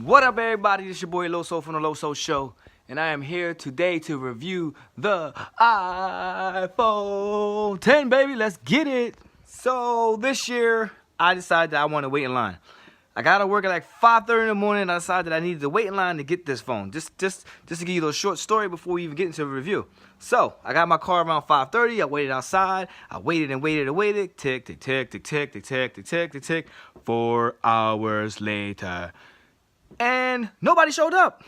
What up, everybody? This your boy Loso from the Loso Show, and I am here today to review the iPhone 10, baby. Let's get it. So this year, I decided that I want to wait in line. I got to work at like 5:30 in the morning, and I decided that I needed to wait in line to get this phone. Just to give you a little short story before we even get into the review. So I got my car around 5:30. I waited outside. I waited and waited and waited. Tick, tick, tick, tick, tick, tick, tick, tick, tick, tick, tick. 4 hours later. And nobody showed up.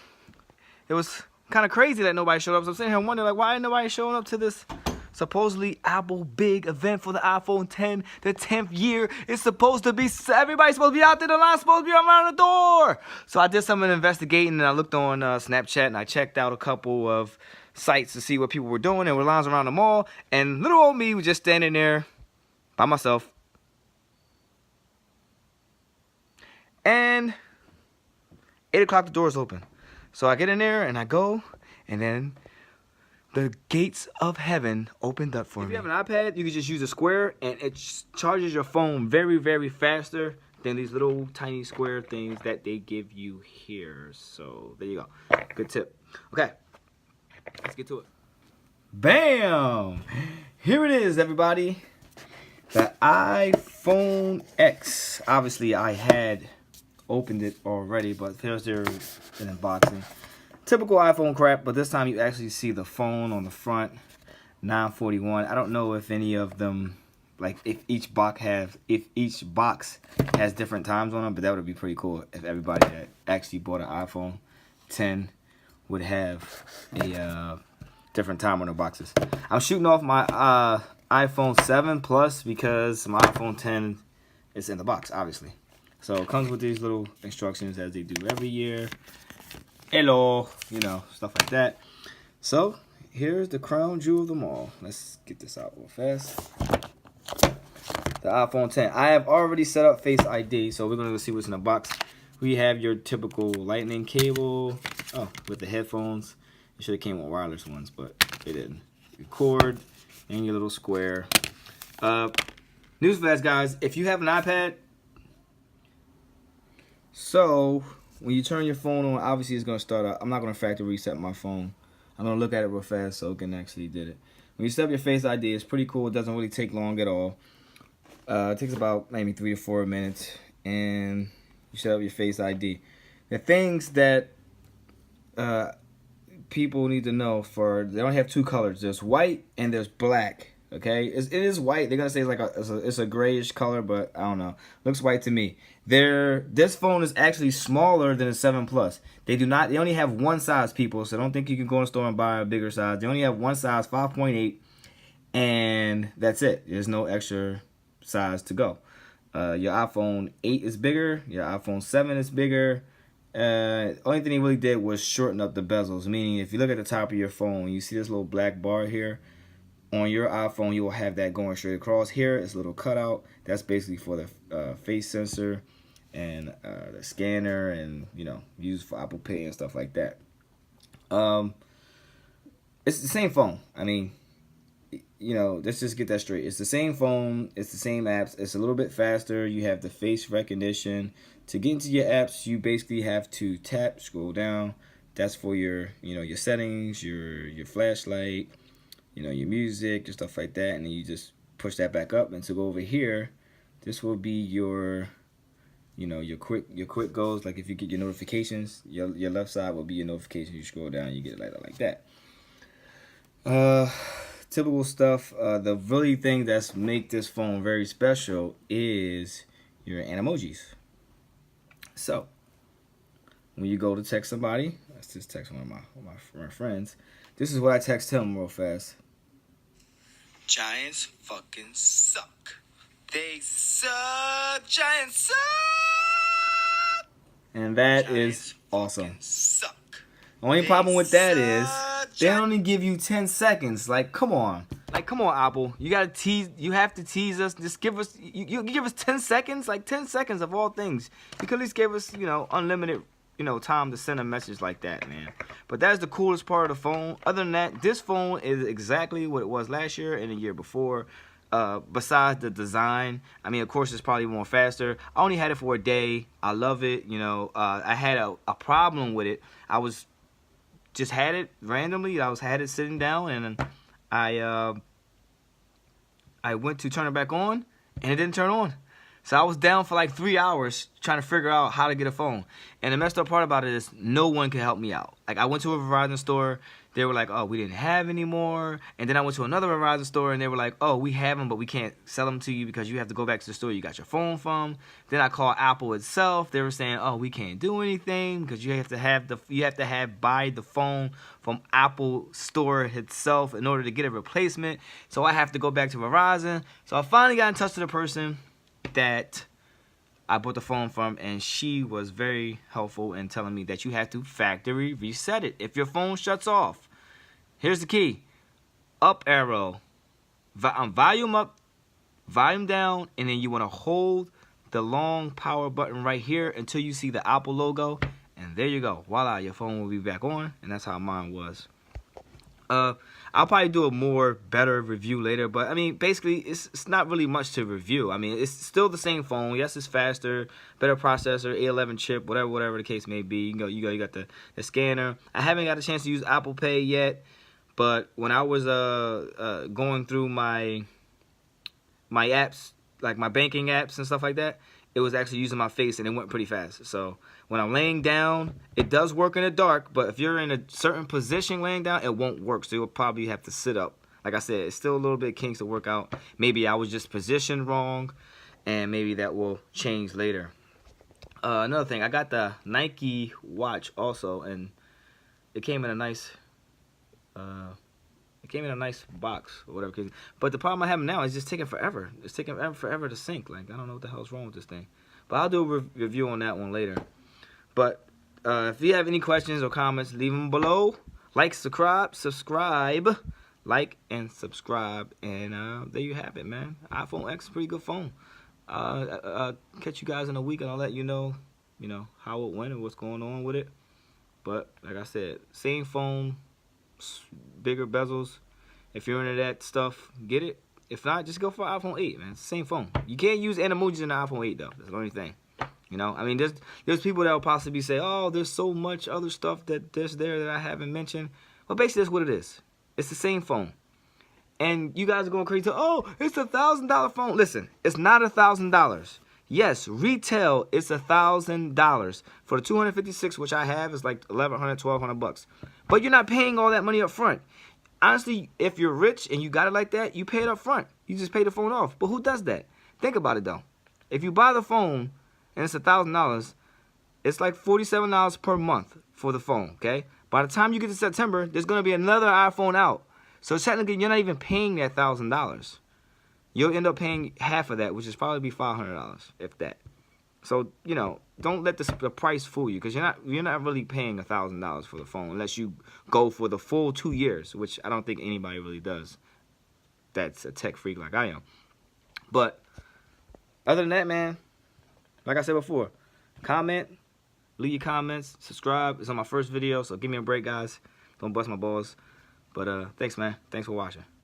It was kind of crazy that nobody showed up. So I'm sitting here wondering, like, why ain't nobody showing up to this supposedly Apple big event for the iPhone 10, the 10th year? It's supposed to be, everybody's supposed to be out there, the line's supposed to be around the door. So I did some investigating, and I looked on Snapchat, and I checked out a couple of sites to see what people were doing. There were lines around the mall, and little old me was just standing there by myself. And 8 o'clock, the doors open. So I get in there and I go, and then the gates of heaven opened up for me. If you have an iPad, you can just use a square, and it charges your phone very, very faster than these little tiny square things that they give you here. So there you go. Good tip. Okay, let's get to it. Bam! Here it is, everybody. The iPhone X. Obviously, I had opened it already, but here's their unboxing. Typical iPhone crap, but this time you actually see the phone on the front. 941. I don't know if any of them, like if each box has different times on them, but that would be pretty cool if everybody that actually bought an iPhone 10 would have a different time on their boxes. I'm shooting off my iPhone 7 Plus because my iPhone 10 is in the box, obviously. So it comes with these little instructions as they do every year. Hello, you know, stuff like that. So here's the crown jewel of them all. Let's get this out real fast. The iPhone 10. I have already set up Face ID, so we're going to go see what's in the box. We have your typical lightning cable. Oh, with the headphones. It should have came with wireless ones, but it didn't. Your cord and your little square. Newsflash, guys. If you have an iPad, so when you turn your phone on, obviously it's going to start up. I'm not going to factory reset my phone. I'm going to look at it real fast so it can actually did it. When you set up your Face ID, it's pretty cool. It doesn't really take long at all. It takes about maybe 3 to 4 minutes, and you set up your Face ID. The things that people need to know, they don't have two colors. There's white and there's black. Okay, it is white. They're gonna say it's a grayish color, but I don't know. Looks white to me. This phone is actually smaller than a 7 Plus. They only have one size, people. So don't think you can go in the store and buy a bigger size. They only have one size, 5.8, and that's it. There's no extra size to go. Your iPhone 8 is bigger. Your iPhone 7 is bigger. Only thing they really did was shorten up the bezels. Meaning, if you look at the top of your phone, you see this little black bar here. On your iPhone, you will have that going straight across. Here is a little cutout. That's basically for the face sensor and the scanner, and used for Apple Pay and stuff like that. It's the same phone. I mean, let's just get that straight. It's the same phone. It's the same apps. It's a little bit faster. You have the face recognition. To get into your apps, you basically have to tap, scroll down. That's for your your settings, your flashlight, your music, your stuff like that, and then you just push that back up. And to go over here, this will be your your quick goals. Like if you get your notifications, your left side will be your notifications. You scroll down, you get it like that. Typical stuff. The really thing that's make this phone very special is your animojis. So when you go to text somebody, let's just text one of my friends. This is what I text him real fast. Giants fucking suck. They suck. Giants suck. And that is awesome. Suck. Only problem with that is they only give you 10 seconds. Like, come on. Like, come on, Apple. You gotta tease. You have to tease us. Just give us. You give us 10 seconds. Like 10 seconds of all things. You could at least give us, unlimited, time to send a message like that, man. But that's the coolest part of the phone. Other than that, this phone is exactly what it was last year and the year before. besides the design. I mean, of course, it's probably more faster. I only had it for a day. I love it. You know, I had a problem with it. I was just had it randomly. Had it sitting down, and I went to turn it back on, and it didn't turn on. So I was down for like 3 hours trying to figure out how to get a phone. And the messed up part about it is no one could help me out. Like, I went to a Verizon store. They were like, oh, we didn't have any more. And then I went to another Verizon store, and they were like, oh, we have them, but we can't sell them to you because you have to go back to the store you got your phone from. Then I called Apple itself. They were saying, oh, we can't do anything because you have to buy the phone from Apple store itself in order to get a replacement. So I have to go back to Verizon. So I finally got in touch with the person that I bought the phone from, and she was very helpful in telling me that you have to factory reset it if your phone shuts off. Here's the key: up arrow, volume up, volume down, and then you want to hold the long power button right here until you see the Apple logo, and there you go. Voila, your phone will be back on, and that's how mine was. I'll probably do a better review later, but I mean, basically, it's not really much to review. I mean, it's still the same phone. Yes, it's faster, better processor, A11 chip, whatever the case may be. You got the scanner. I haven't got a chance to use Apple Pay yet, but when I was going through my apps, like my banking apps and stuff like that, it was actually using my face, and it went pretty fast. So when I'm laying down, it does work in the dark, but if you're in a certain position laying down, it won't work. So you'll probably have to sit up. Like I said, it's still a little bit kinks to work out. Maybe I was just positioned wrong, and maybe that will change later. Another thing, I got the Nike watch also, and it came in a nice box or whatever. But the problem I have now is just taking forever. It's taking forever to sync. Like, I don't know what the hell's wrong with this thing. But I'll do a review on that one later. But if you have any questions or comments, leave them below. Like, subscribe, like and subscribe, and there you have it, man. iPhone X, pretty good phone. Catch you guys in a week, and I'll let you know how it went and what's going on with it. But like I said, same phone, bigger bezels. If you're into that stuff, get it. If not, just go for iPhone 8, man. It's the same phone. You can't use emojis in the iPhone 8 though. That's the only thing. You know, I mean, there's people that will possibly say, oh, there's so much other stuff there's there that I haven't mentioned. Well, basically, that's what it is. It's the same phone. And you guys are going crazy. Oh, it's $1,000 phone. Listen, it's not $1,000. Yes, retail is $1,000. For the 256, which I have, is like $1,100, $1,200. But you're not paying all that money up front. Honestly, if you're rich and you got it like that, you pay it up front. You just pay the phone off. But who does that? Think about it, though. If you buy the phone and it's $1,000, it's like $47 per month for the phone, okay? By the time you get to September, there's going to be another iPhone out. So technically, you're not even paying that $1,000. You'll end up paying half of that, which is probably be $500, if that. So, you know, don't let the price fool you, because you're not really paying $1,000 for the phone unless you go for the full 2 years, which I don't think anybody really does. That's a tech freak like I am. But other than that, man, like I said before, comment, leave your comments, subscribe. It's on my first video, so give me a break, guys. Don't bust my balls. But thanks, man. Thanks for watching.